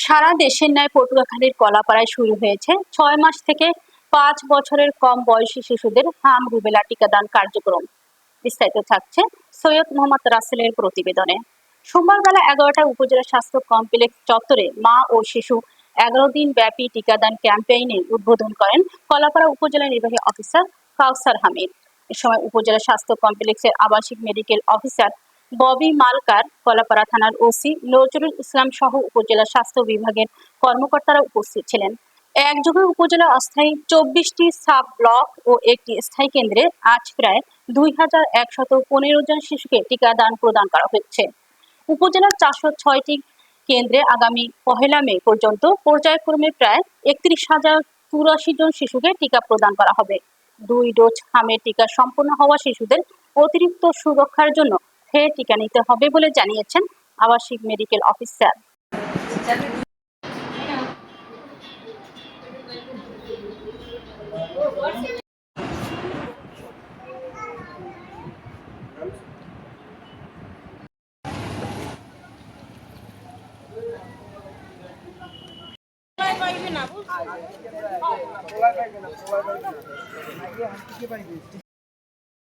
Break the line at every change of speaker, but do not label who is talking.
সারা দেশের ন্যায় পটুয়াখালীর কলাপাড়ায় শুরু হয়েছে ৬ মাস থেকে ৫ বছরের কম বয়সী শিশুদের হাম রুবেলা টিকাদান কার্যক্রম। বিস্তারিত থাকছে সৈয়দ মোহাম্মদ রাসেলের প্রতিবেদনে। সোমবার বেলা ১১টায় উপজেলা স্বাস্থ্য কমপ্লেক্স চত্বরে মা ও শিশু ১১ দিন ব্যাপী টিকাদান ক্যাম্পেইনের উদ্বোধন করেন কলাপাড়া উপজেলা নির্বাহী অফিসার কাউসার হামিদ। এ সময় উপজেলা স্বাস্থ্য কমপ্লেক্সের আবাসিক মেডিকেল অফিসার ববি মালকার, কলাপাড়া থানার ওসি নজরুল ইসলাম সহ উপজেলা স্বাস্থ্য বিভাগের কর্মকর্তারা উপস্থিত ছিলেন। একযোগে উপজেলা অস্থায়ী ২৪টি সাব ব্লক ও একটি স্থায়ী কেন্দ্রে আজ প্রায় ২,১১৫ জন শিশুকে টিকাদান প্রদান করা হচ্ছে। উপজেলার ৪০৬টি কেন্দ্রে আগামী ১ মে পর্যন্ত পর্যায়ক্রমে প্রায় ৩১,০৮৪ জন শিশুকে টিকা প্রদান করা হবে। ২ ডোজ হামের টিকা সম্পন্ন হওয়া শিশুদের অতিরিক্ত সুরক্ষার জন্য ফের টিকা নিতে হবে বলে জানিয়েছেন আবাসিক মেডিকেল অফিসার।